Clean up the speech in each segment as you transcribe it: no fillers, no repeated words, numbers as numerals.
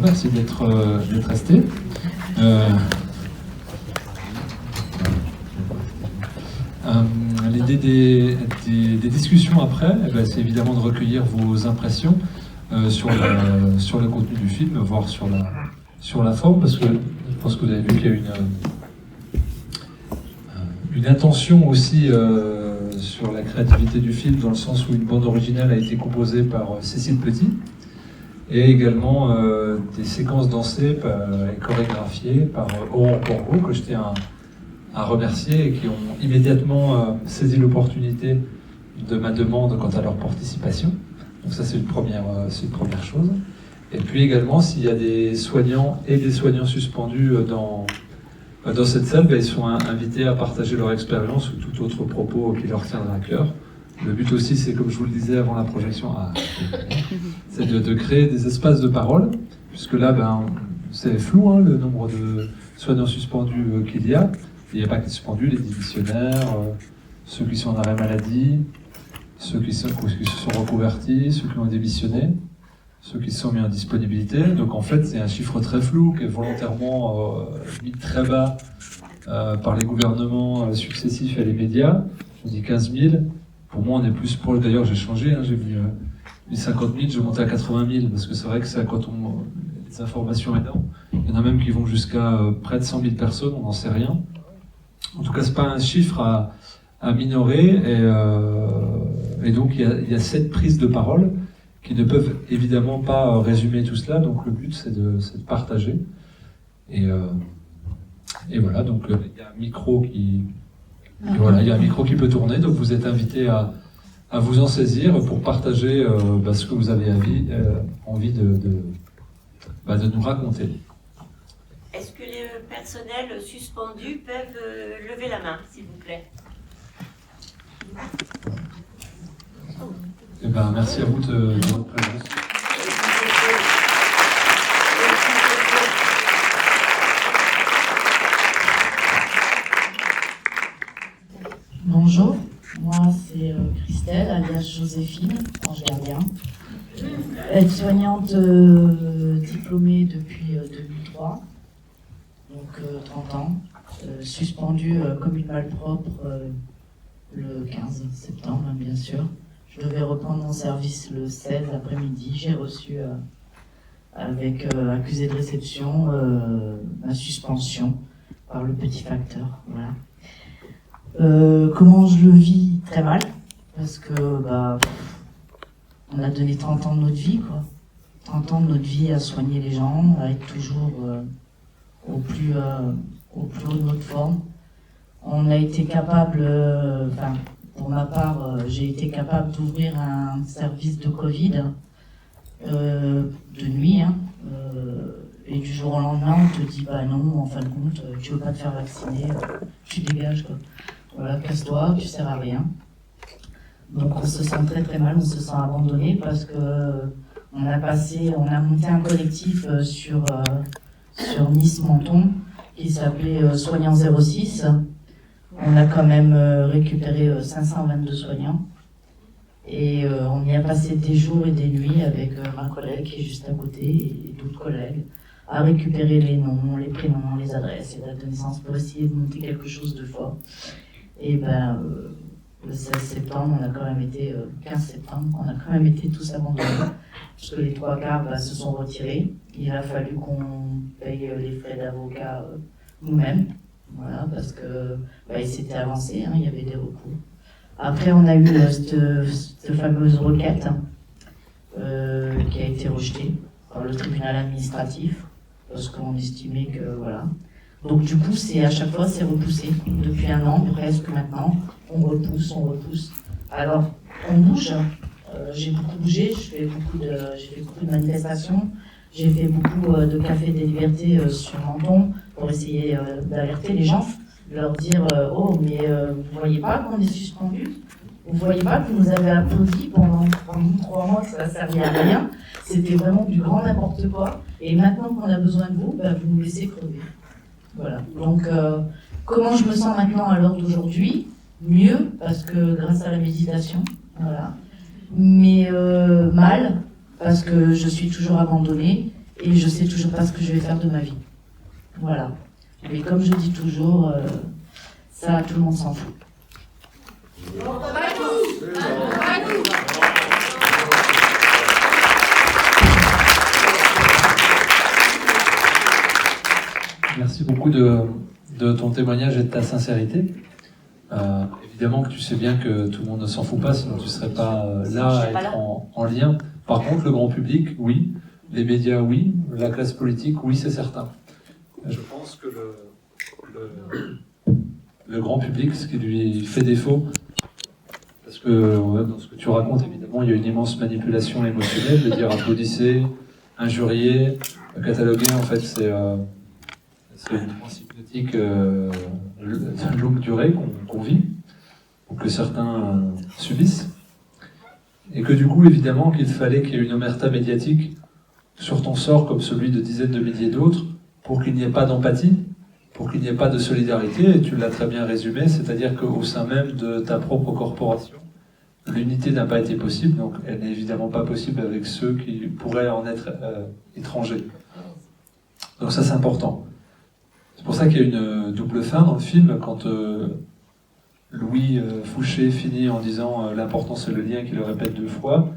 merci d'être resté. L'idée des discussions après, c'est évidemment de recueillir vos impressions sur le contenu du film, voire sur la forme, parce que je pense que vous avez vu qu'il y a une intention aussi sur la créativité du film, dans le sens où une bande originale a été composée par Cécile Petit, et également des séquences dansées et chorégraphiées par Aurore Corbeau, que je tiens à remercier, et qui ont immédiatement saisi l'opportunité de ma demande quant à leur participation. Donc ça, c'est une première chose. Et puis également, s'il y a des soignants et des soignants suspendus dans cette salle, ils sont invités à partager leur expérience ou tout autre propos qui leur tiendra à cœur. Le but aussi, c'est, comme je vous le disais avant la projection, c'est de créer des espaces de parole, puisque là, c'est flou, le nombre de soignants suspendus qu'il y a. Il n'y a pas que les suspendus, les démissionnaires, ceux qui sont en arrêt maladie, ceux qui se sont reconvertis, ceux qui ont démissionné, ceux qui se sont mis en disponibilité. Donc en fait, c'est un chiffre très flou qui est volontairement mis très bas par les gouvernements successifs et les médias. On dit 15 000. Pour moi, on est plus proche. D'ailleurs, j'ai changé. J'ai mis 50 000, je montais à 80 000, parce que c'est vrai que c'est quand on les informations énormes. Il y en a même qui vont jusqu'à près de 100 000 personnes, on n'en sait rien. En tout cas, c'est pas un chiffre à minorer. Et donc, il y a 7 prises de parole qui ne peuvent évidemment pas résumer tout cela. Donc, le but, c'est de partager. Et voilà. Donc, il y a un micro qui peut tourner. Donc, vous êtes invités à vous en saisir pour partager ce que vous avez envie de nous raconter. Est-ce que les personnels suspendus peuvent lever la main, s'il vous plaît? Merci à vous de votre présence. Bonjour, moi c'est Christelle, alias Joséphine, ange gardien. Aide-soignante diplômée depuis 2003, donc 30 ans, suspendue comme une malpropre le 15 septembre, bien sûr. Je devais reprendre mon service le 16 après-midi. J'ai reçu, avec accusé de réception, ma suspension par le petit facteur. Voilà. Comment je le vis? Très mal, parce que on a donné 30 ans de notre vie, quoi. 30 ans de notre vie à soigner les gens, à être toujours au plus haut de notre forme. On a été capable, pour ma part, j'ai été capable d'ouvrir un service de Covid de nuit, et du jour au lendemain, on te dit non, en fin de compte, tu veux pas te faire vacciner, tu dégages, quoi. Voilà, casse-toi, tu sers à rien. Donc on se sent très très mal, on se sent abandonné parce que on a monté un collectif sur Nice-Menton qui s'appelait Soignants 06. On a quand même récupéré 522 soignants et on y a passé des jours et des nuits avec ma collègue qui est juste à côté et d'autres collègues à récupérer les noms, les prénoms, les adresses et dates de naissance pour essayer de monter quelque chose de fort. Et le 16 septembre, 15 septembre, on a quand même été tous abandonnés, parce que les 3/4 se sont retirés. Il a fallu qu'on paye les frais d'avocat nous-mêmes, voilà, parce que il s'était avancé, il y avait des recours. Après, on a eu cette fameuse requête qui a été rejetée par le tribunal administratif, parce qu'on estimait que, voilà. Donc du coup, à chaque fois, c'est repoussé. Depuis 1 an, presque maintenant, on repousse. Alors, on bouge. J'ai beaucoup bougé, j'ai fait beaucoup de manifestations, j'ai fait beaucoup de cafés des libertés sur Menton pour essayer d'alerter les gens, de leur dire oh, mais vous voyez pas qu'on est suspendu? Vous voyez pas que vous nous avez applaudi pendant 3 mois, que ça ne servait à rien? C'était vraiment du grand n'importe quoi. Et maintenant qu'on a besoin de vous, vous nous laissez crever. Voilà. Donc, comment je me sens maintenant à l'heure d'aujourd'hui? Mieux, parce que grâce à la méditation, voilà. Mais mal, parce que je suis toujours abandonnée et je sais toujours pas ce que je vais faire de ma vie. Voilà. Mais comme je dis toujours, ça, tout le monde s'en fout. Merci beaucoup de ton témoignage et de ta sincérité. Évidemment que tu sais bien que tout le monde ne s'en fout pas, sinon tu ne serais pas là à être en lien. Par contre, le grand public, oui. Les médias, oui. La classe politique, oui, c'est certain. Je pense que le grand public, ce qui lui fait défaut, parce que dans ce que tu racontes, évidemment, il y a une immense manipulation émotionnelle, de dire applaudissez, injurier, cataloguer, en fait, c'est une transe hypnotique de longue durée qu'on vit, ou que certains subissent, et que du coup, évidemment, qu'il fallait qu'il y ait une omerta médiatique sur ton sort, comme celui de dizaines de milliers d'autres, pour qu'il n'y ait pas d'empathie, pour qu'il n'y ait pas de solidarité, et tu l'as très bien résumé, c'est-à-dire qu'au sein même de ta propre corporation, l'unité n'a pas été possible, donc elle n'est évidemment pas possible avec ceux qui pourraient en être étrangers. Donc ça, c'est important. C'est pour ça qu'il y a une double fin dans le film, quand Louis Fouché finit en disant l'important c'est le lien, qu'il le répète 2 fois,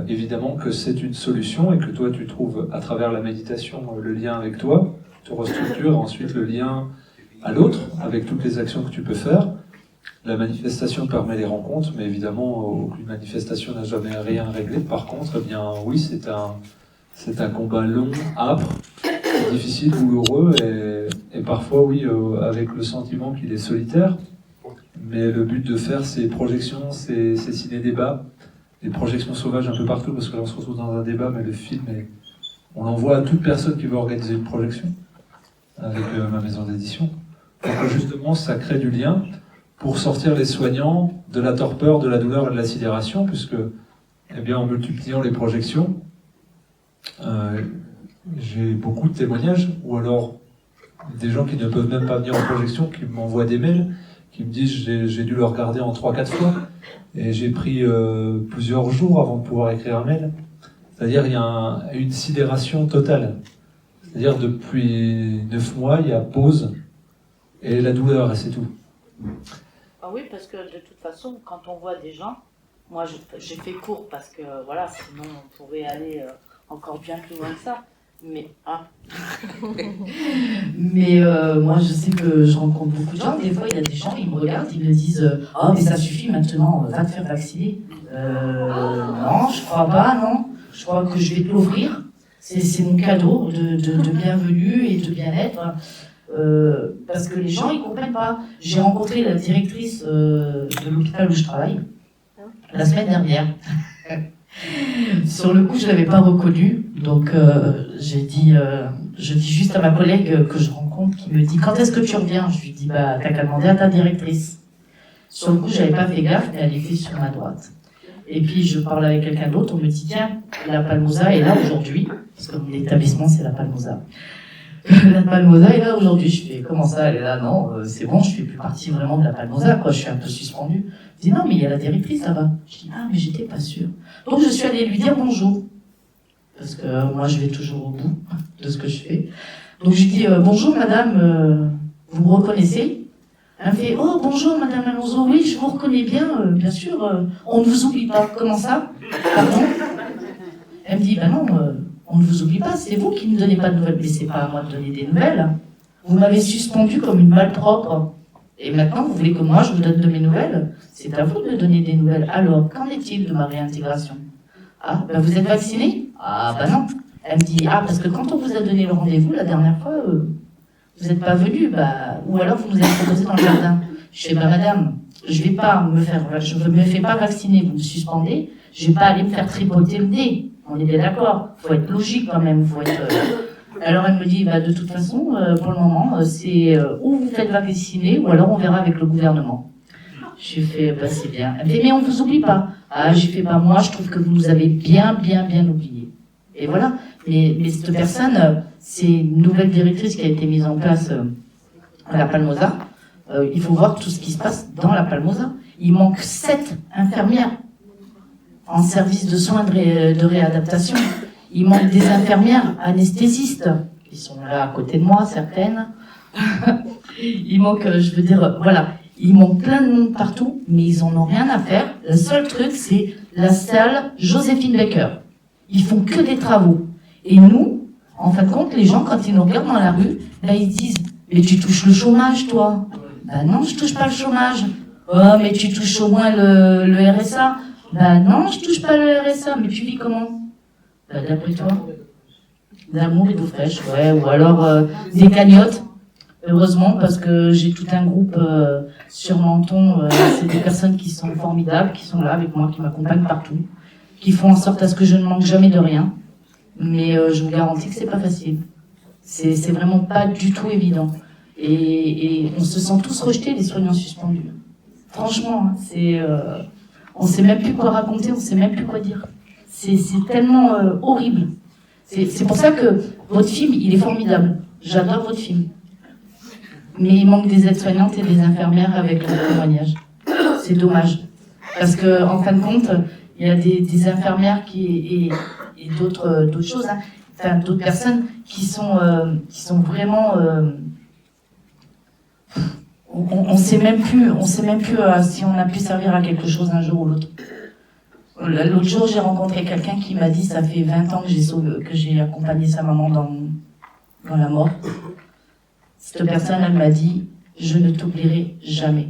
évidemment que c'est une solution et que toi tu trouves à travers la méditation le lien avec toi, tu restructures ensuite le lien à l'autre avec toutes les actions que tu peux faire. La manifestation permet les rencontres, mais évidemment aucune manifestation n'a jamais rien réglé. Par contre, eh bien oui, c'est un combat long, âpre, difficile, douloureux et parfois oui avec le sentiment qu'il est solitaire. Mais le but de faire ces projections, ces ciné-débats, des projections sauvages un peu partout, parce que là on se retrouve dans un débat, mais le film, on l'envoie à toute personne qui veut organiser une projection, avec ma maison d'édition. Donc justement, ça crée du lien pour sortir les soignants de la torpeur, de la douleur et de la sidération, puisque, eh bien, en multipliant les projections, j'ai beaucoup de témoignages, ou alors des gens qui ne peuvent même pas venir en projection, qui m'envoient des mails, qui me disent j'ai dû le regarder en 3-4 fois, et j'ai pris plusieurs jours avant de pouvoir écrire un mail. C'est-à-dire il y a une sidération totale. C'est-à-dire depuis 9 mois, il y a pause et la douleur, et c'est tout. Ah oui, parce que de toute façon, quand on voit des gens, moi j'ai fait court parce que voilà, sinon on pourrait aller encore bien plus loin que ça. Mais moi je sais que je rencontre beaucoup de gens. Des fois il y a des gens, ils me regardent, ils me disent oh mais ça suffit maintenant, va te faire vacciner. Non, je crois pas, non. Je crois que je vais te l'offrir. C'est mon cadeau de bienvenue et de bien-être. Parce que les gens ils comprennent pas. J'ai rencontré la directrice de l'hôpital où je travaille la semaine dernière. Sur le coup, je l'avais pas reconnue, donc je dis juste à ma collègue que je rencontre, qui me dit quand est-ce que tu reviens? Je lui dis bah t'as qu'à demander à ta directrice. Sur le coup, j'avais pas fait gaffe, mais elle était sur ma droite. Et puis je parle avec quelqu'un d'autre, on me dit tiens, la Palmosa est là aujourd'hui, parce que l'établissement c'est la Palmosa. La Palmosa est là aujourd'hui. Je fais comment ça, elle est là? Non, c'est bon, je fais plus partie vraiment de la Palmosa, quoi. Je suis un peu suspendue. Je dis non, mais il y a la directrice là-bas. Je dis ah, mais j'étais pas sûre. Donc je suis allée lui dire bonjour, parce que moi je vais toujours au bout de ce que je fais. Donc je lui dis bonjour madame, vous me reconnaissez? Elle me fait oh bonjour madame Alonso, oui je vous reconnais bien, bien sûr, on ne vous oublie pas. Comment ça? Pardon? Elle me dit bah non. On ne vous oublie pas, c'est vous qui ne donnez pas de nouvelles, mais c'est pas à moi de donner des nouvelles. Vous m'avez suspendu comme une malpropre. Et maintenant, vous voulez que moi je vous donne de mes nouvelles? C'est à vous de me donner des nouvelles. Alors, qu'en est-il de ma réintégration? Ah, ben vous êtes vacciné? Ah, ben non. Elle me dit, ah, parce que quand on vous a donné le rendez-vous la dernière fois, vous n'êtes pas venu, bah, ou alors vous nous avez proposé dans le jardin. Je fais, bah madame, je ne me fais pas vacciner, vous me suspendez, je vais pas aller me faire tripoter le nez. On est bien d'accord, faut être logique quand même, faut être... Alors elle me dit, bah de toute façon, pour le moment, c'est ou vous faites vacciner, ou alors on verra avec le gouvernement. J'ai fait, bah c'est bien. Elle me dit, mais on vous oublie pas. Ah, j'ai fait, bah moi, je trouve que vous nous avez bien oubliés. Et voilà. Mais cette personne, c'est une nouvelle directrice qui a été mise en place à la Palmosa. Il faut voir tout ce qui se passe dans la Palmosa. Il manque 7 infirmières en service de soins de réadaptation. Il manque des infirmières anesthésistes. Ils sont là à côté de moi, certaines. Il manque, je veux dire, voilà. Il manque plein de monde partout, mais ils en ont rien à faire. Le seul truc, c'est la salle Joséphine Baker. Ils font que des travaux. Et nous, en fin de compte, les gens, quand ils nous regardent dans la rue, là, ils disent, mais tu touches le chômage, toi? Ben non, je touche pas le chômage. Oh, mais tu touches au moins le RSA. Ben non, je touche pas le RSA. Mais tu vis comment? Ben, d'après toi? D'amour et d'eau fraîche, ouais. Ou alors des cagnottes. Heureusement, parce que j'ai tout un groupe sur Menton. C'est des personnes qui sont formidables, qui sont là avec moi, qui m'accompagnent partout, qui font en sorte à ce que je ne manque jamais de rien. Mais je vous garantis que c'est pas facile. C'est vraiment pas du tout évident. Et on se sent tous rejetés, les soignants suspendus. Franchement, hein, on sait même plus quoi raconter, on sait même plus quoi dire. C'est tellement horrible. C'est pour ça que votre film, il est formidable. J'adore votre film. Mais il manque des aides-soignantes et des infirmières avec leur témoignage. C'est dommage. Parce que, en fin de compte, il y a des infirmières et d'autres choses, hein, enfin, d'autres personnes qui sont vraiment, on sait même plus si on a pu servir à quelque chose un jour ou l'autre. L'autre jour, j'ai rencontré quelqu'un qui m'a dit, ça fait 20 ans que j'ai accompagné sa maman dans la mort. Cette personne, elle m'a dit, je ne t'oublierai jamais.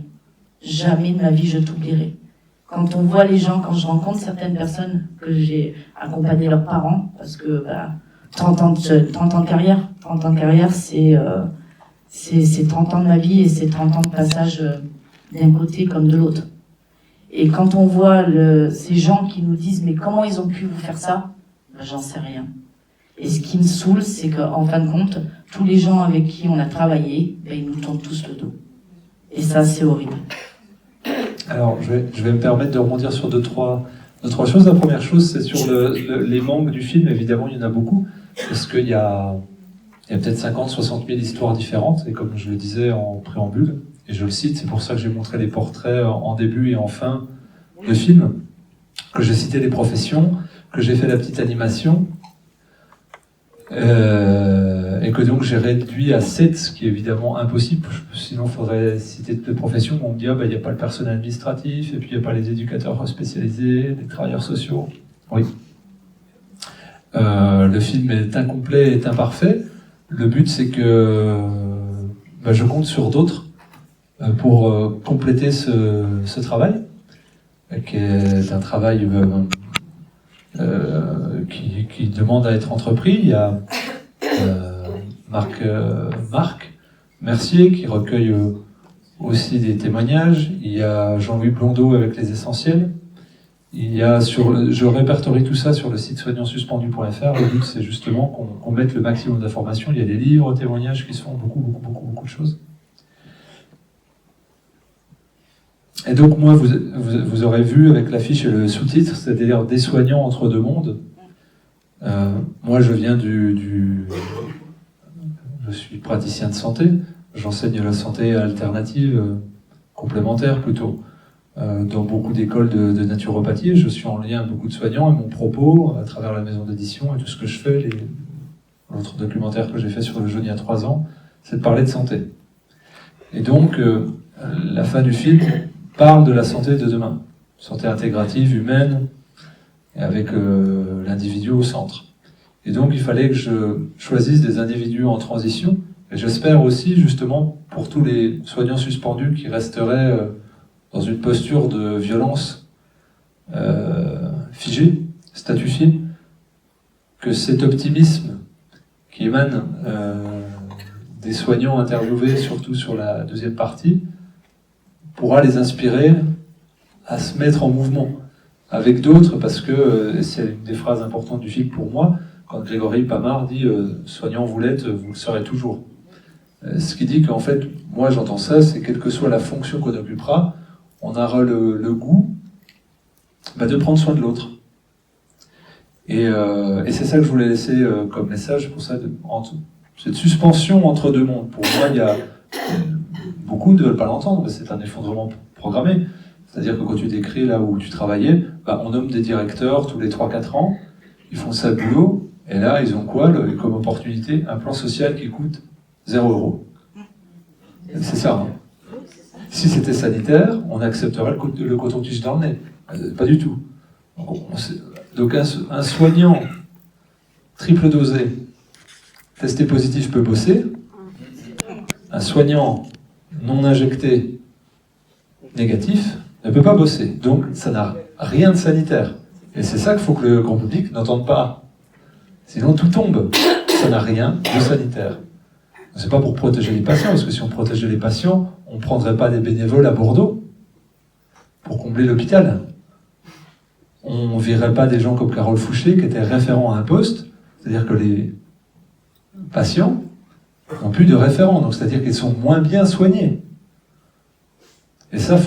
Jamais de ma vie, je t'oublierai. Quand on voit les gens, quand je rencontre certaines personnes que j'ai accompagné leurs parents, parce que 30 ans de carrière, c'est 30 ans de ma vie et c'est 30 ans de passage d'un côté comme de l'autre. Et quand on voit ces gens qui nous disent, mais comment ils ont pu vous faire ça? Ben, j'en sais rien. Et ce qui me saoule, c'est qu'en fin de compte, tous les gens avec qui on a travaillé, ben, ils nous tournent tous le dos. Et ça, c'est horrible. Alors, je vais me permettre de rebondir sur deux, trois choses. La première chose, c'est sur les manques du film. Évidemment, il y en a beaucoup, parce qu'il y a peut-être 50, 60 000 histoires différentes, et comme je le disais en préambule, et je le cite, c'est pour ça que j'ai montré les portraits en début et en fin de film, que j'ai cité les professions, que j'ai fait la petite animation, et que donc j'ai réduit à 7, ce qui est évidemment impossible, sinon il faudrait citer toutes les professions, où on me dit, il n'y a pas le personnel administratif, et puis il n'y a pas les éducateurs spécialisés, les travailleurs sociaux. Oui. Le film est incomplet, est imparfait. Le but, c'est que je compte sur d'autres pour compléter ce travail, qui est un travail qui demande à être entrepris. Il y a Marc Mercier qui recueille aussi des témoignages. Il y a Jean-Louis Blondeau avec Les Essentiels. Il y a je répertorie tout ça sur le site soignantsuspendu.fr. Le but, c'est justement qu'on mette le maximum d'informations. Il y a des livres, témoignages qui sont beaucoup de choses. Et donc moi, vous aurez vu avec l'affiche et le sous-titre, c'est-à-dire des soignants entre deux mondes. Moi, je viens je suis praticien de santé. J'enseigne la santé alternative, complémentaire plutôt. Dans beaucoup d'écoles de naturopathie, je suis en lien avec beaucoup de soignants, et mon propos, à travers la maison d'édition et tout ce que je fais, l'autre documentaire que j'ai fait sur le jeûne il y a 3 ans, c'est de parler de santé. Et donc, la fin du film parle de la santé de demain. Santé intégrative, humaine, et avec l'individu au centre. Et donc, il fallait que je choisisse des individus en transition, et j'espère aussi, justement, pour tous les soignants suspendus qui resteraient dans une posture de violence figée, statufiée, que cet optimisme qui émane des soignants interviewés, surtout sur la deuxième partie, pourra les inspirer à se mettre en mouvement avec d'autres, parce que c'est une des phrases importantes du film pour moi, quand Grégory Pamard dit « Soignant vous l'êtes, vous le serez toujours ». Ce qui dit qu'en fait, moi j'entends ça, c'est quelle que soit la fonction qu'on occupera, on aura le goût de prendre soin de l'autre. Et c'est ça que je voulais laisser comme message, pour ça, cette suspension entre deux mondes. Pour moi, il y a beaucoup de ne pas l'entendre, mais c'est un effondrement programmé. C'est-à-dire que quand tu décris là où tu travaillais, on nomme des directeurs tous les 3-4 ans, ils font ça boulot, Et là, ils ont quoi comme opportunité? Un plan social qui coûte 0 €. C'est ça. Hein. Si c'était sanitaire, on accepterait le coton-tige dans le nez. Pas du tout. Donc un soignant triple dosé, testé positif peut bosser. Un soignant non injecté négatif ne peut pas bosser. Donc ça n'a rien de sanitaire. Et c'est ça qu'il faut que le grand public n'entende pas. Sinon tout tombe. Ça n'a rien de sanitaire. C'est pas pour protéger les patients, parce que si on protégeait les patients, on ne prendrait pas des bénévoles à Bordeaux pour combler l'hôpital. On ne virerait pas des gens comme Carole Fouché, qui était référent à un poste, c'est-à-dire que les patients n'ont plus de référent, donc c'est-à-dire qu'ils sont moins bien soignés. Et ça,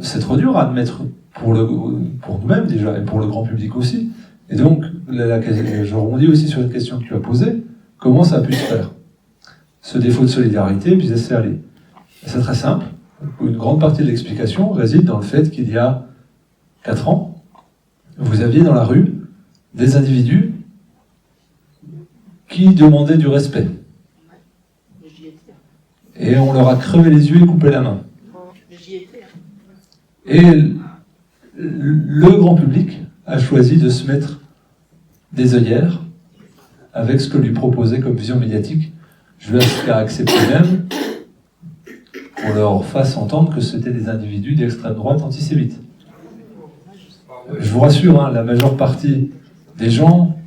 c'est trop dur à admettre pour nous-mêmes déjà, et pour le grand public aussi. Et donc, je rebondis aussi sur une question que tu as posée, comment ça a pu se faire? Ce défaut de solidarité, puis laisser aller. C'est très simple. Une grande partie de l'explication réside dans le fait qu'il y a 4 ans, vous aviez dans la rue des individus qui demandaient du respect. Et on leur a crevé les yeux et coupé la main. Et le grand public a choisi de se mettre des œillères avec ce que lui proposait comme vision médiatique. Je vais accepter même qu'on leur fasse entendre que c'était des individus d'extrême droite antisémites. Je vous rassure, hein, la majeure partie des gens,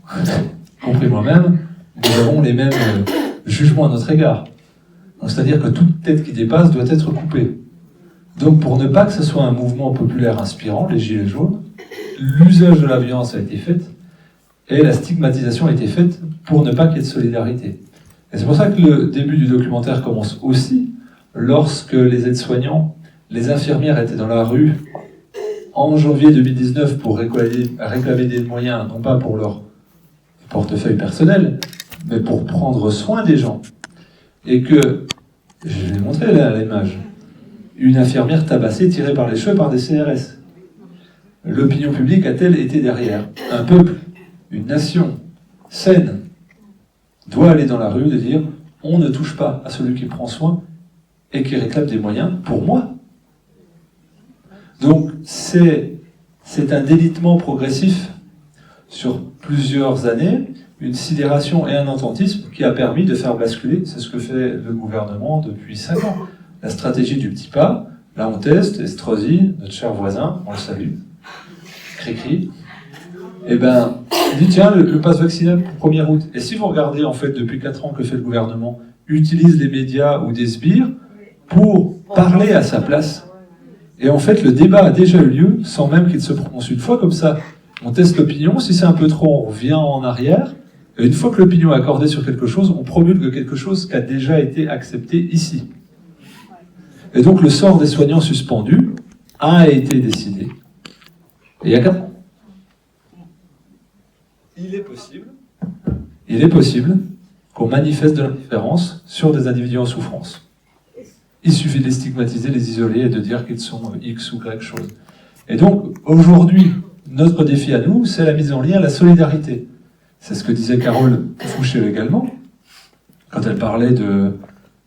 compris moi-même, nous avons les mêmes jugements à notre égard. C'est-à-dire que toute tête qui dépasse doit être coupée. Donc pour ne pas que ce soit un mouvement populaire inspirant, les Gilets jaunes, l'usage de la violence a été fait et la stigmatisation a été faite pour ne pas qu'il y ait de solidarité. Et c'est pour ça que le début du documentaire commence aussi lorsque les aides-soignants, les infirmières étaient dans la rue en janvier 2019 pour réclamer des moyens, non pas pour leur portefeuille personnel, mais pour prendre soin des gens. Et que, je l'ai montré là à l'image, une infirmière tabassée, tirée par les cheveux par des CRS. L'opinion publique a-t-elle été derrière? Un peuple, une nation saine, doit aller dans la rue et dire « on ne touche pas à celui qui prend soin et qui réclame des moyens pour moi ». Donc c'est un délitement progressif sur plusieurs années, une sidération et un attentisme qui a permis de faire basculer, c'est ce que fait le gouvernement depuis 5 ans. La stratégie du petit pas, là on teste, Estrosi, notre cher voisin, on le salue, Cricri, eh ben, il dit tiens, le pass vaccinal pour 1er août. Et si vous regardez en fait depuis 4 ans que fait le gouvernement, utilise les médias ou des sbires pour parler à sa place. Et en fait, le débat a déjà eu lieu sans même qu'il se prononce une fois comme ça. On teste l'opinion, si c'est un peu trop, on revient en arrière. Et une fois que l'opinion est accordée sur quelque chose, on promulgue quelque chose qui a déjà été accepté ici. Et donc le sort des soignants suspendus a été décidé. Et il y a 4 ans. Il est possible qu'on manifeste de l'indifférence sur des individus en souffrance. Il suffit de les stigmatiser, les isoler et de dire qu'ils sont X ou Y chose. Et donc, aujourd'hui, notre défi à nous, c'est la mise en lien, la solidarité. C'est ce que disait Carole Fouché également, quand elle parlait de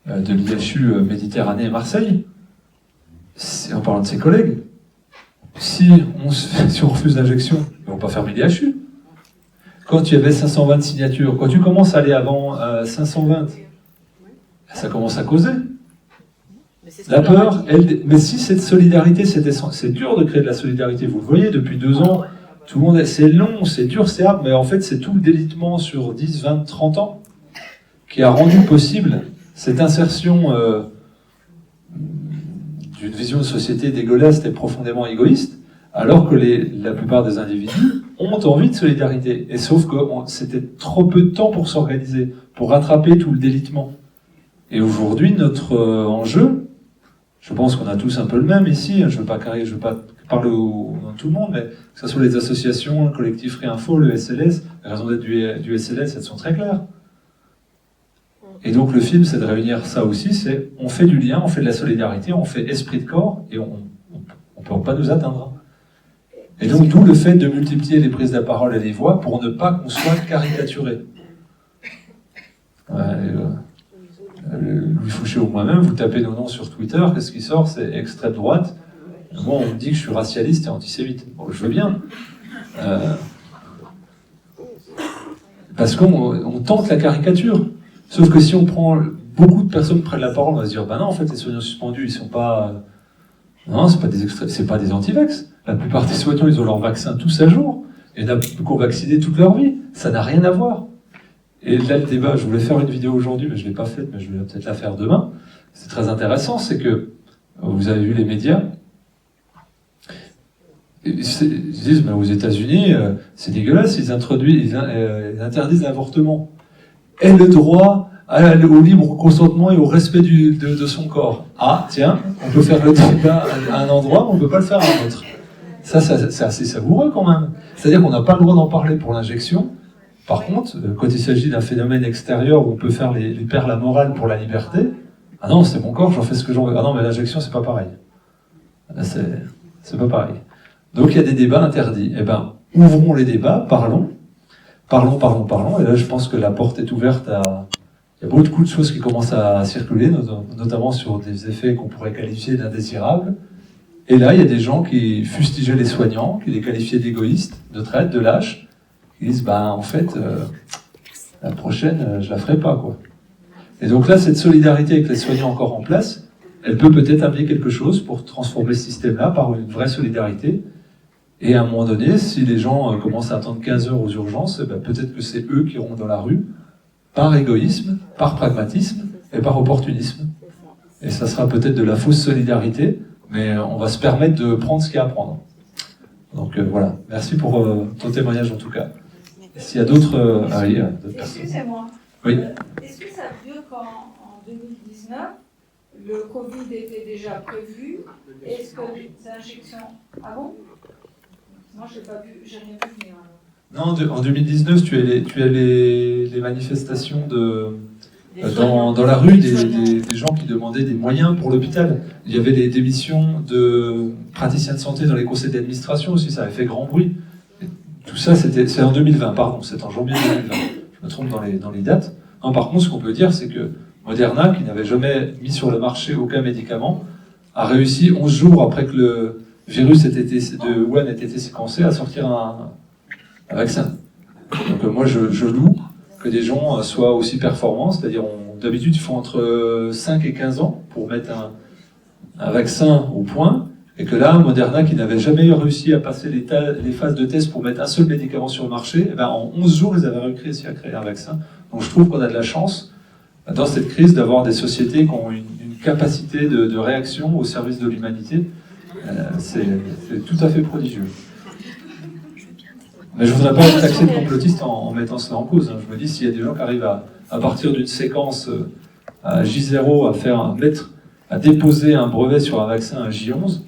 l'IHU Méditerranée et Marseille, en parlant de ses collègues. Si on refuse l'injection, ils ne vont pas fermer l'IHU. Quand il y avait 520 signatures, quand tu commences à aller avant 520, ça commence à causer. La peur, mais si cette solidarité, c'est dur de créer de la solidarité, vous le voyez, depuis 2 ans, tout le monde, c'est long, c'est dur, c'est âpre, mais en fait c'est tout le délitement sur 10, 20, 30 ans qui a rendu possible cette insertion d'une vision de société dégueulasse et profondément égoïste, alors que la plupart des individus ont envie de solidarité. Et sauf que c'était trop peu de temps pour s'organiser, pour rattraper tout le délitement. Et aujourd'hui, notre enjeu, je pense qu'on a tous un peu le même ici, je ne veux pas parler au nom de tout le monde, mais que ce soit les associations, le collectif Réinfo, le SLS, les raisons d'être du SLS, elles sont très claires. Et donc le film, c'est de réunir ça aussi, c'est on fait du lien, on fait de la solidarité, on fait esprit de corps, et on ne peut pas nous atteindre. Et donc, d'où le fait de multiplier les prises de la parole et les voix pour ne pas qu'on soit caricaturé. Louis Fouché ou moi-même, vous tapez nos noms sur Twitter, qu'est-ce qui sort? C'est extrême droite. Moi, on me dit que je suis racialiste et antisémite. Bon, je veux bien. Parce qu'on tente la caricature. Sauf que si on prend... Beaucoup de personnes prennent la parole, on va se dire, bah non, en fait, les soignants suspendus, ils sont pas... Non, c'est pas des anti-vax. La plupart des soignants, ils ont leur vaccin tous à jour. Et il y en a qui ont vacciné toute leur vie. Ça n'a rien à voir. Et là, le débat, je voulais faire une vidéo aujourd'hui, mais je ne l'ai pas faite, mais je vais peut-être la faire demain. C'est très intéressant, c'est que vous avez vu les médias. Ils disent, mais aux États-Unis, c'est dégueulasse, ils interdisent l'avortement. Et le droit au libre consentement et au respect de son corps. Ah, tiens, on peut faire le débat à un endroit, mais on ne peut pas le faire à un autre. Ça, c'est assez savoureux quand même. C'est-à-dire qu'on n'a pas le droit d'en parler pour l'injection. Par contre, quand il s'agit d'un phénomène extérieur où on peut faire les perles à morale pour la liberté, ah non, c'est mon corps, j'en fais ce que j'en veux. Ah non, mais l'injection, c'est pas pareil. C'est pas pareil. Donc il y a des débats interdits. Eh ben, ouvrons les débats, parlons. Et là, je pense que la porte est ouverte à... Il y a beaucoup de choses qui commencent à circuler, notamment sur des effets qu'on pourrait qualifier d'indésirables. Et là, il y a des gens qui fustigeaient les soignants, qui les qualifiaient d'égoïstes, de traîtres, de lâches. Ils disent, bah, en fait, la prochaine, je la ferai pas, quoi. Et donc là, cette solidarité avec les soignants encore en place, elle peut peut-être amener quelque chose pour transformer ce système-là par une vraie solidarité. Et à un moment donné, si les gens commencent à attendre 15 heures aux urgences, ben, peut-être que c'est eux qui iront dans la rue, par égoïsme, par pragmatisme et par opportunisme. Et ça sera peut-être de la fausse solidarité, mais on va se permettre de prendre ce qu'il y a à prendre. Donc voilà, merci pour ton témoignage en tout cas. S'il y a d'autres personnes. Excusez-moi. Oui. Est-ce que ça veut dire qu'en 2019, le Covid était déjà prévu? Est-ce que les injections... Ah bon? Moi, je n'ai pas vu, j'ai rien vu venir. Non, en 2019, tu as les manifestations dans la rue des gens qui demandaient des moyens pour l'hôpital. Il y avait les démissions de praticiens de santé dans les conseils d'administration aussi, ça avait fait grand bruit. Et tout ça, c'est en 2020, pardon, c'est en janvier 2020. Je me trompe dans les dates. Non, par contre, ce qu'on peut dire, c'est que Moderna, qui n'avait jamais mis sur le marché aucun médicament, a réussi 11 jours après que le virus de Wuhan ait été séquencé à sortir un vaccin. Donc moi, je loue que des gens soient aussi performants, c'est-à-dire d'habitude, ils font entre 5 et 15 ans pour mettre un vaccin au point, et que là, Moderna, qui n'avait jamais réussi à passer les phases de test pour mettre un seul médicament sur le marché, eh ben, en 11 jours, ils avaient réussi à créer un vaccin. Donc je trouve qu'on a de la chance, dans cette crise, d'avoir des sociétés qui ont une capacité de réaction au service de l'humanité. C'est tout à fait prodigieux. Mais je ne voudrais pas être taxé de complotiste en mettant cela en cause. Je me dis, s'il y a des gens qui arrivent à partir d'une séquence à J0 à déposer un brevet sur un vaccin à J11,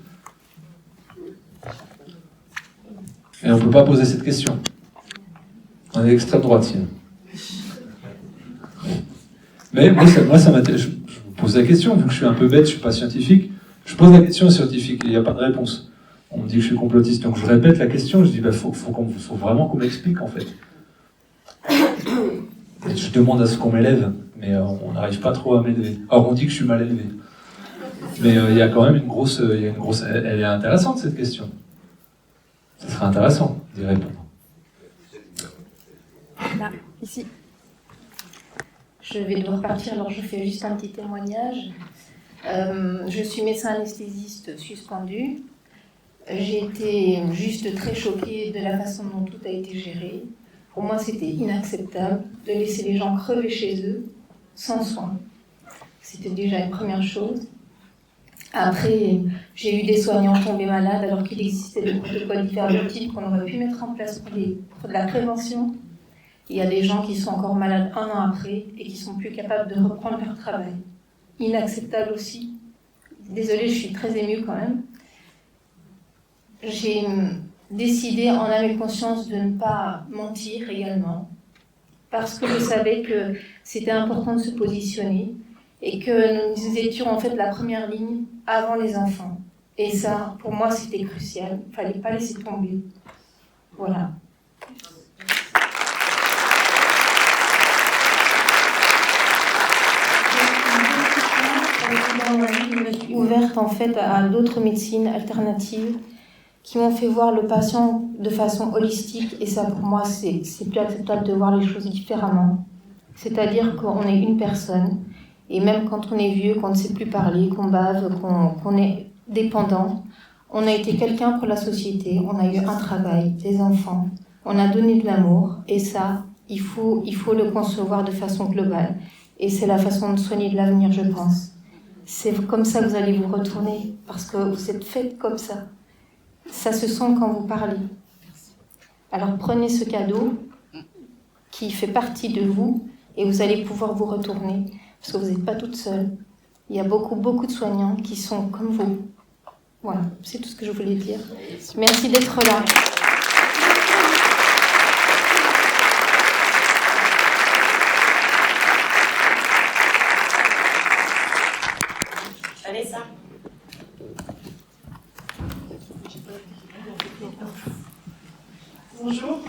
et on ne peut pas poser cette question. On est extrême droite, sinon. Mais moi, ça m'intéresse. Je vous pose la question, vu que je suis un peu bête, je ne suis pas scientifique. Je pose la question aux scientifiques, il n'y a pas de réponse. On me dit que je suis complotiste, donc je répète la question, je dis, faut vraiment qu'on m'explique, en fait. Et je demande à ce qu'on m'élève, mais on n'arrive pas trop à m'élever. Or, on dit que je suis mal élevé. Mais il y a quand même une grosse... Elle est intéressante, cette question. Ce serait intéressant d'y répondre. Là, ici. Je vais devoir partir, alors je fais juste un petit témoignage. Je suis médecin anesthésiste suspendu. J'ai été juste très choquée de la façon dont tout a été géré. Pour moi, c'était inacceptable de laisser les gens crever chez eux sans soins. C'était déjà une première chose. Après, j'ai eu des soignants tombés malades alors qu'il existait des protocoles hyperlotiques qu'on aurait pu mettre en place pour de la prévention. Il y a des gens qui sont encore malades 1 an après et qui sont plus capables de reprendre leur travail. Inacceptable aussi. Désolée, je suis très émue quand même. J'ai décidé en âme et conscience de ne pas mentir également, parce que je savais que c'était important de se positionner et que nous étions en fait la première ligne avant les enfants. Et ça, pour moi, c'était crucial. Il ne fallait pas laisser tomber. Voilà. Je me suis ouverte en fait à d'autres médecines alternatives qui m'ont fait voir le patient de façon holistique, et ça pour moi c'est plus acceptable de voir les choses différemment. C'est-à-dire qu'on est une personne, et même quand on est vieux, qu'on ne sait plus parler, qu'on bave, qu'on est dépendant, on a été quelqu'un pour la société, on a eu un travail, des enfants, on a donné de l'amour, et ça, il faut le concevoir de façon globale. Et c'est la façon de soigner de l'avenir, je pense. C'est comme ça que vous allez vous retourner, parce que vous êtes faite comme ça. Ça se sent quand vous parlez. Alors prenez ce cadeau qui fait partie de vous et vous allez pouvoir vous retourner, parce que vous n'êtes pas toute seule. Il y a beaucoup de soignants qui sont comme vous. Voilà, c'est tout ce que je voulais dire. Merci d'être là. Vanessa. Bonjour.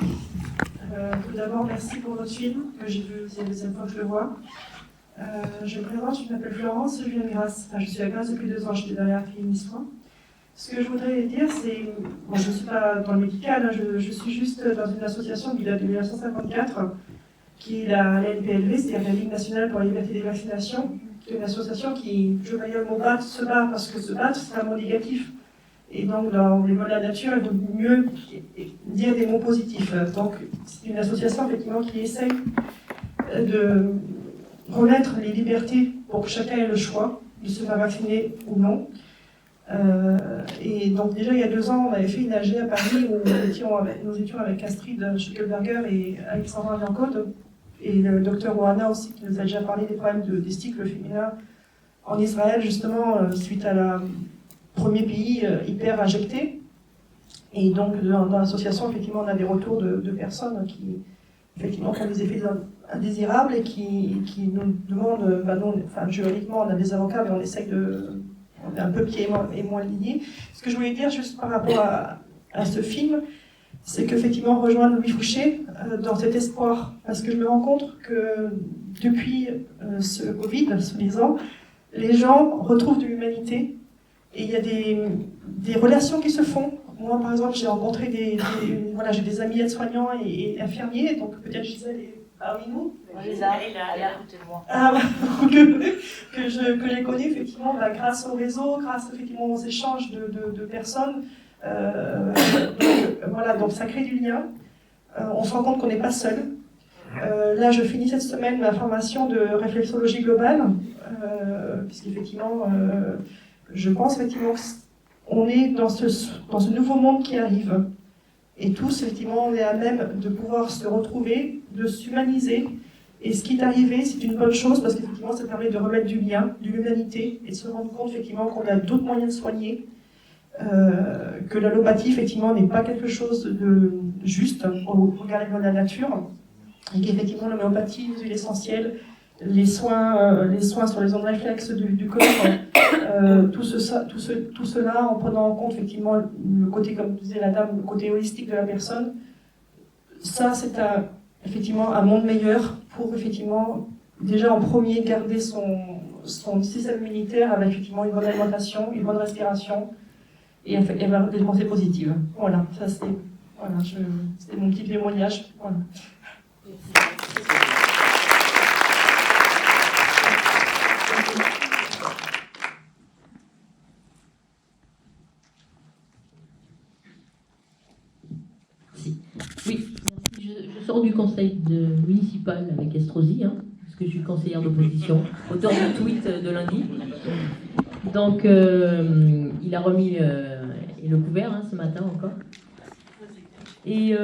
Tout d'abord, merci pour votre film que j'ai vu, c'est la deuxième fois que je le vois. Je me présente, je m'appelle Florence, je viens de Grasse. Enfin, je suis à Grasse depuis 2 ans, j'étais derrière Film Histoire. Ce que je voudrais dire, c'est. Bon, je ne suis pas dans le médical, hein, je suis juste dans une association qui date de 1954, qui est la NPLV, c'est-à-dire la Ligue nationale pour la liberté des vaccinations. C'est une association qui, je vais dire le mot battre, se bat, parce que se battre, c'est un mot négatif. Et donc, dans les mots de la nature, il vaut mieux dire des mots positifs. Donc, c'est une association, effectivement, qui essaye de remettre les libertés pour que chacun ait le choix de se faire vacciner ou non. Et donc, déjà, il y a 2 ans, on avait fait une AG à Paris où nous étions avec Astrid Schickelberger et Alexandra Biancode, et le docteur Ohana aussi, qui nous a déjà parlé des problèmes des cycles féminins en Israël, justement, suite à la premier pays hyper injecté. Et donc, dans l'association, effectivement, on a des retours de personnes qui, effectivement, ont des effets indésirables et qui nous demandent, enfin, juridiquement, on a des avocats, mais on essaye on est un peu pieds et moins liés. Ce que je voulais dire, juste par rapport à ce film, c'est qu'effectivement, rejoindre Louis Fouché dans cet espoir, parce que je me rends compte que depuis ce Covid, soi-disant, les gens retrouvent de l'humanité. Et il y a des relations qui se font. Moi, par exemple, j'ai rencontré j'ai des amis aides-soignants et infirmiers, donc peut-être Gisèle est parmi nous. Lisa, elle est à côté de moi. Ah, que j'ai connu effectivement grâce au réseau, grâce effectivement aux échanges de personnes. Donc ça crée du lien. On se rend compte qu'on n'est pas seul. Là, je finis cette semaine ma formation de réflexologie globale, puisqu'effectivement, je pense effectivement qu'on est dans ce nouveau monde qui arrive. Et tous, effectivement, on est à même de pouvoir se retrouver, de s'humaniser. Et ce qui est arrivé, c'est une bonne chose, parce qu'effectivement, ça permet de remettre du lien, de l'humanité, et de se rendre compte, effectivement, qu'on a d'autres moyens de soigner, que l'allopathie, effectivement, n'est pas quelque chose de juste au regard de la nature, et qu'effectivement, l'homéopathie, les huiles essentielles, les soins sur les ondes réflexes du corps, tout cela en prenant en compte effectivement le côté, comme disait la dame, le côté holistique de la personne, ça c'est effectivement un monde meilleur pour effectivement déjà en premier garder son système immunitaire avec effectivement une bonne alimentation, une bonne respiration et avoir des pensées positives. Voilà, ça c'était mon petit témoignage. Voilà. Oui, je sors du conseil municipal avec Estrosi, parce que je suis conseillère d'opposition, auteur du tweet de lundi. Donc, il a remis le couvert ce matin encore. Et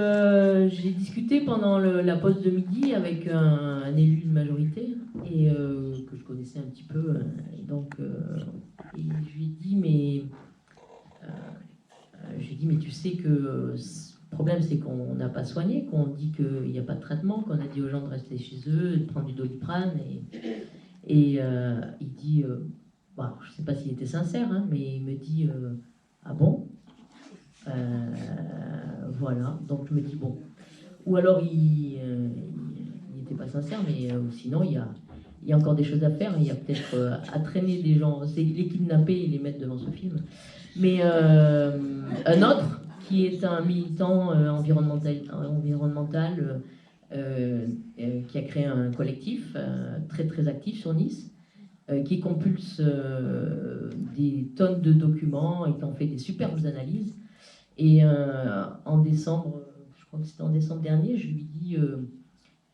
j'ai discuté pendant la pause de midi avec un élu de majorité, et que je connaissais un petit peu. Et donc, et je lui ai dit, mais tu sais que le problème, c'est qu'on n'a pas soigné, qu'on dit qu'il n'y a pas de traitement, qu'on a dit aux gens de rester chez eux, de prendre du Doliprane. Et il dit, je ne sais pas s'il était sincère, mais il me dit, ah bon? Voilà, donc je me dis bon. Ou alors il n'était pas sincère, mais sinon il y a encore des choses à faire. Il y a peut-être à traîner des gens, c'est les kidnapper et les mettre devant ce film. Mais un autre qui est un militant environnemental qui a créé un collectif très très actif sur Nice, qui compulse des tonnes de documents et qui en fait des superbes analyses. Et en décembre, je crois que c'était en décembre dernier, je lui dis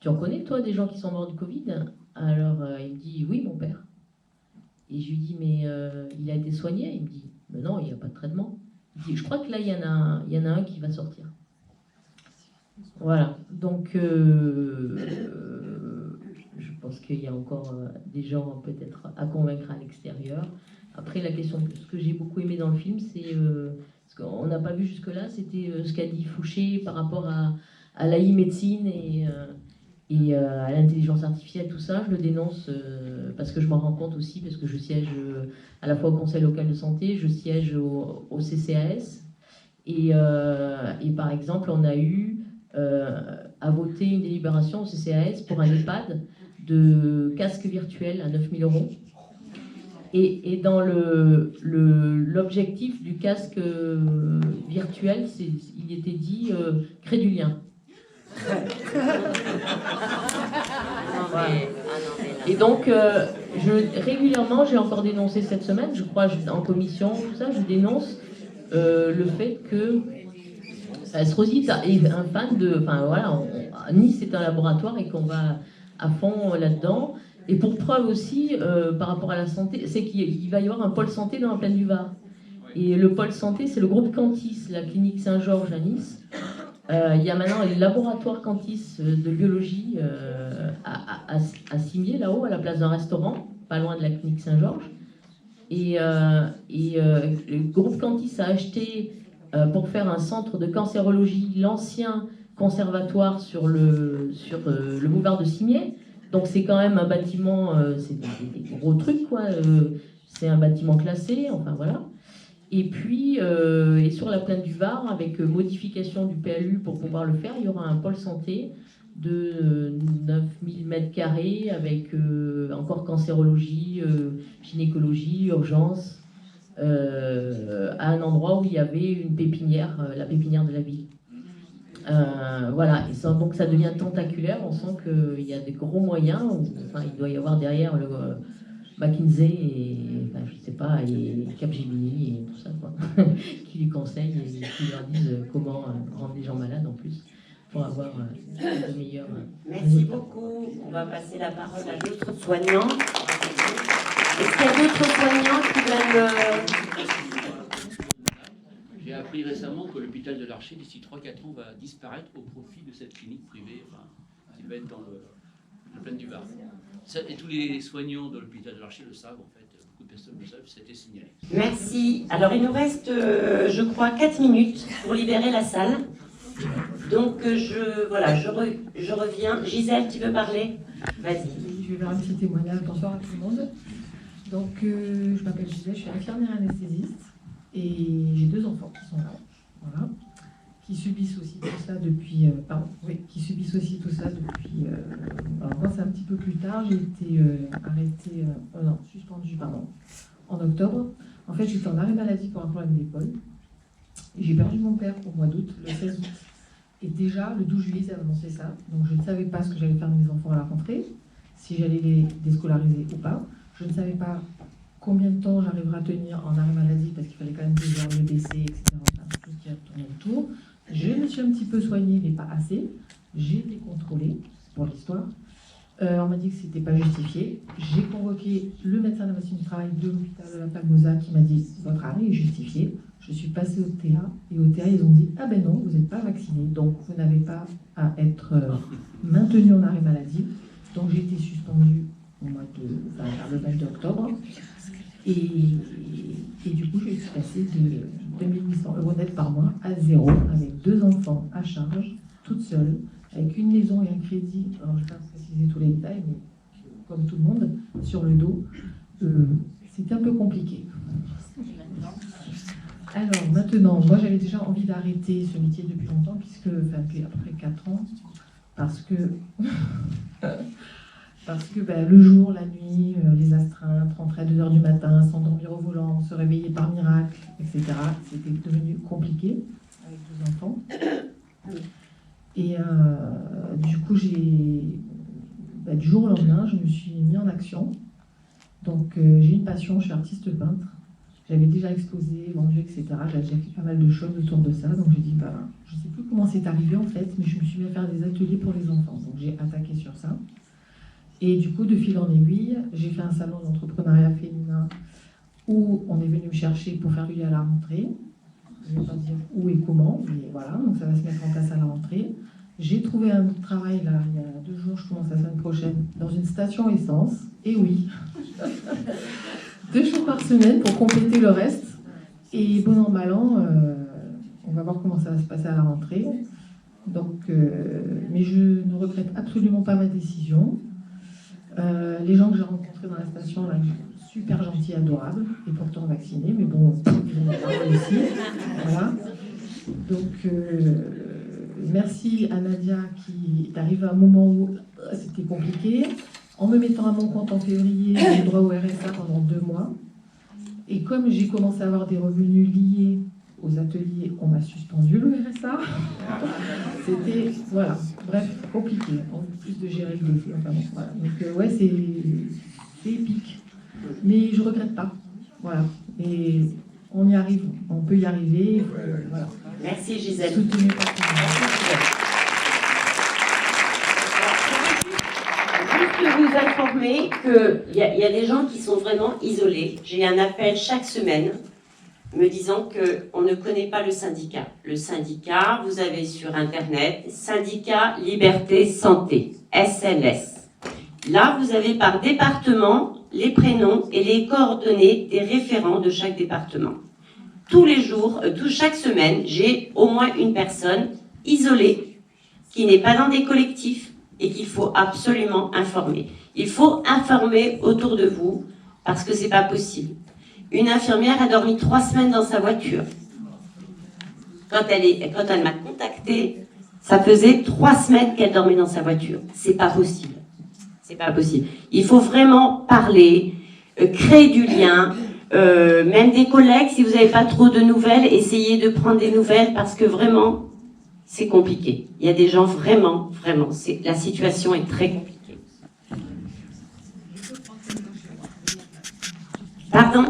tu en connais toi des gens qui sont morts du Covid? Alors il me dit oui, mon père. Et je lui dis mais il a été soigné? Il me dit mais non, il n'y a pas de traitement. Il dit je crois que là il y en a un qui va sortir. Voilà, donc je pense qu'il y a encore des gens peut-être à convaincre à l'extérieur. Après la question, ce que j'ai beaucoup aimé dans le film, c'est ce qu'on n'a pas vu jusque-là, c'était ce qu'a dit Fouché par rapport à la e-médecine et à l'intelligence artificielle, tout ça. Je le dénonce parce que je m'en rends compte aussi, parce que je siège à la fois au Conseil local de santé, je siège au CCAS. Et par exemple, on a eu à voter une délibération au CCAS pour un EHPAD de casque virtuel à 9 000 €. Et dans l'objectif du casque virtuel, il était dit crée du lien. Et donc, régulièrement, j'ai encore dénoncé cette semaine, je crois, en commission, tout ça, je dénonce le fait que Estrosi est un fan de... Enfin voilà, Nice est un laboratoire et qu'on va à fond là-dedans. Et pour preuve aussi, par rapport à la santé, c'est qu'il va y avoir un pôle santé dans la plaine du Var. Et le pôle santé, c'est le groupe Cantis, la clinique Saint-Georges à Nice. Il y a maintenant le laboratoire Cantis de biologie à Cimier, là-haut, à la place d'un restaurant, pas loin de la clinique Saint-Georges. Et le groupe Cantis a acheté, pour faire un centre de cancérologie, l'ancien conservatoire sur le boulevard de Cimier. Donc c'est quand même un bâtiment, c'est des gros trucs, quoi. C'est un bâtiment classé, enfin voilà. Et puis, et sur la plaine du Var, avec modification du PLU pour pouvoir le faire, il y aura un pôle santé de 9000 m², avec encore cancérologie, gynécologie, urgence, à un endroit où il y avait une pépinière, la pépinière de la ville. Voilà, et ça, donc ça devient tentaculaire, on sent qu'il y a des gros moyens, enfin, il doit y avoir derrière le McKinsey et, enfin, je sais pas, et Capgemini et tout ça, quoi, qui lui conseillent et qui leur disent comment rendre les gens malades en plus, pour avoir de meilleurs... Merci beaucoup. On va passer la parole à d'autres soignants. Est-ce qu'il y a d'autres soignants qui veulent... J'ai appris récemment que l'hôpital de l'Archer, d'ici 3-4 ans, va disparaître au profit de cette clinique privée, enfin, qui va être dans la plaine du Var. Ça, et tous les soignants de l'hôpital de l'Archer le savent, en fait. Beaucoup de personnes le savent, c'était signalé. Merci. Alors, il nous reste, je crois, 4 minutes pour libérer la salle. Donc, je reviens. Gisèle, tu veux parler? Vas-y. Je vais faire un petit témoignage. Bonsoir à tout le monde. Donc, je m'appelle Gisèle, je suis infirmière anesthésiste. Et j'ai 2 enfants qui sont là, voilà, qui subissent aussi tout ça depuis... alors moi, c'est un petit peu plus tard, j'ai été suspendue, en octobre. En fait, j'étais en arrêt maladie pour un problème d'épaule. J'ai perdu mon père au mois d'août, le 16 août. Et déjà, le 12 juillet, ça a annoncé ça. Donc, je ne savais pas ce que j'allais faire de mes enfants à la rentrée, si j'allais les déscolariser ou pas. Je ne savais pas combien de temps j'arriverai à tenir en arrêt maladie, parce qu'il fallait quand même déjà le décès, etc. Enfin, tout ce qui a tourné autour. Je me suis un petit peu soignée, mais pas assez. J'ai été contrôlée, pour l'histoire. On m'a dit que c'était pas justifié. J'ai convoqué le médecin de la médecine du travail de l'hôpital de la Palmosa qui m'a dit votre arrêt est justifié. Je suis passée au TA et au TA ils ont dit ah ben non, vous n'êtes pas vacciné, donc vous n'avez pas à être maintenu en arrêt maladie. Donc j'ai été suspendue vers le 22 octobre. Et du coup, je suis passée de 2800 € net par mois à 0, avec 2 enfants à charge, toute seule, avec une maison et un crédit. Alors, je ne vais pas préciser tous les détails, mais comme tout le monde, sur le dos. C'était un peu compliqué. Alors maintenant, moi j'avais déjà envie d'arrêter ce métier depuis longtemps, depuis à peu près 4 ans, parce que le jour, la nuit, les astreintes, rentrer à 2h du matin, s'endormir au volant, se réveiller par miracle, etc. C'était devenu compliqué avec 2 enfants. Et du coup, du jour au lendemain, je me suis mis en action. Donc j'ai une passion, je suis artiste peintre. J'avais déjà exposé, vendu, etc. J'avais déjà fait pas mal de choses autour de ça. Donc j'ai dit, je ne sais plus comment c'est arrivé en fait, mais je me suis mis à faire des ateliers pour les enfants. Donc j'ai attaqué sur ça. Et du coup, de fil en aiguille, j'ai fait un salon d'entrepreneuriat féminin où on est venu me chercher pour faire du lait à la rentrée. Je ne vais pas dire où et comment, mais voilà, donc ça va se mettre en place à la rentrée. J'ai trouvé un travail là, il y a 2 jours, je commence la semaine prochaine, dans une station essence. Et oui, 2 jours par semaine pour compléter le reste. Et bon an, mal an, on va voir comment ça va se passer à la rentrée. Donc, mais je ne regrette absolument pas ma décision. Les gens que j'ai rencontrés dans la station, là, super gentils, adorables, et pourtant vaccinés, mais bon, ils n'ont pas réussi. Voilà. Donc, merci à Nadia qui est arrivée à un moment où c'était compliqué. En me mettant à mon compte en février, j'ai eu droit au RSA pendant 2 mois. Et comme j'ai commencé à avoir des revenus liés aux ateliers, on m'a suspendu le RSA. C'était, voilà, bref, compliqué, en plus de gérer le dossier. Enfin bon, voilà. Donc ouais, c'est épique. Mais je regrette pas. Voilà. Et on y arrive, on peut y arriver. Voilà. Merci Gisèle. Soutenez par Juste vous informer qu'il y a des gens qui sont vraiment isolés. J'ai un appel chaque semaine me disant qu'on ne connaît pas le syndicat. Le syndicat, vous avez sur Internet, Syndicat Liberté Santé, SLS. Là, vous avez par département les prénoms et les coordonnées des référents de chaque département. Tous les jours, chaque semaine, j'ai au moins une personne isolée qui n'est pas dans des collectifs et qu'il faut absolument informer. Il faut informer autour de vous parce que c'est pas possible. Une infirmière a dormi 3 semaines dans sa voiture. Quand elle m'a contactée, ça faisait 3 semaines qu'elle dormait dans sa voiture. C'est pas possible. C'est pas possible. Il faut vraiment parler, créer du lien, même des collègues, si vous n'avez pas trop de nouvelles, essayez de prendre des nouvelles parce que vraiment, c'est compliqué. Il y a des gens vraiment, la situation est très compliquée. Pardon ?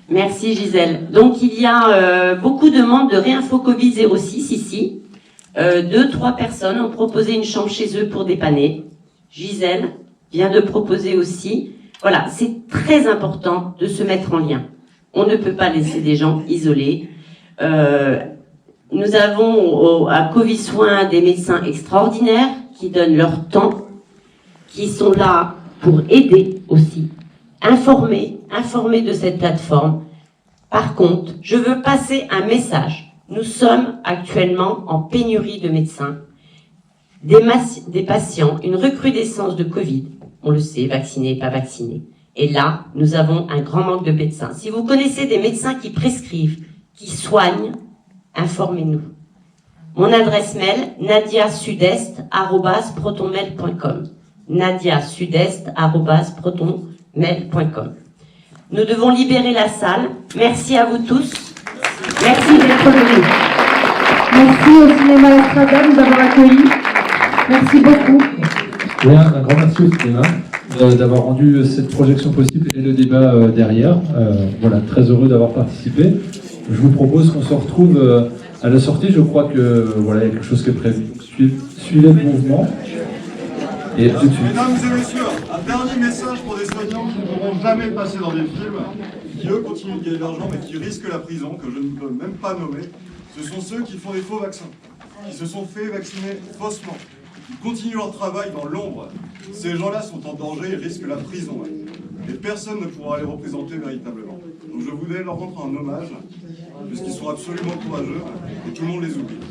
Merci Gisèle. Donc il y a beaucoup de membres de Réinfo Covid 06 ici. 2-3 personnes ont proposé une chambre chez eux pour dépanner. Gisèle vient de proposer aussi. Voilà, c'est très important de se mettre en lien. On ne peut pas laisser des gens isolés. Nous avons à Covid Soins des médecins extraordinaires qui donnent leur temps, qui sont là pour aider aussi, informer de cette plateforme. Par contre, je veux passer un message. Nous sommes actuellement en pénurie de médecins, des patients, une recrudescence de Covid. On le sait, vaccinés, pas vaccinés. Et là, nous avons un grand manque de médecins. Si vous connaissez des médecins qui prescrivent, qui soignent, informez-nous. Mon adresse mail, nadiasudest@protonmail.com. nadiasudest@protonmail.com. Nous devons libérer la salle. Merci à vous tous. Merci d'être venus. Merci au cinéma Estrada de nous avoir accueillis. Merci beaucoup. Oui, un grand merci au cinéma d'avoir rendu cette projection possible et le débat derrière. Voilà, très heureux d'avoir participé. Je vous propose qu'on se retrouve à la sortie. Je crois que voilà, il y a quelque chose qui est prévu. Suivez le mouvement. Et tout de suite. Mesdames et messieurs, un dernier message pour des soignants qui ne pourront jamais passer dans des films, qui eux continuent de gagner de l'argent mais qui risquent la prison, que je ne peux même pas nommer. Ce sont ceux qui font des faux vaccins, qui se sont fait vacciner faussement, qui continuent leur travail dans l'ombre. Ces gens-là sont en danger et risquent la prison. Et personne ne pourra les représenter véritablement. Donc je voulais leur rendre un hommage, puisqu'ils sont absolument courageux et tout le monde les oublie.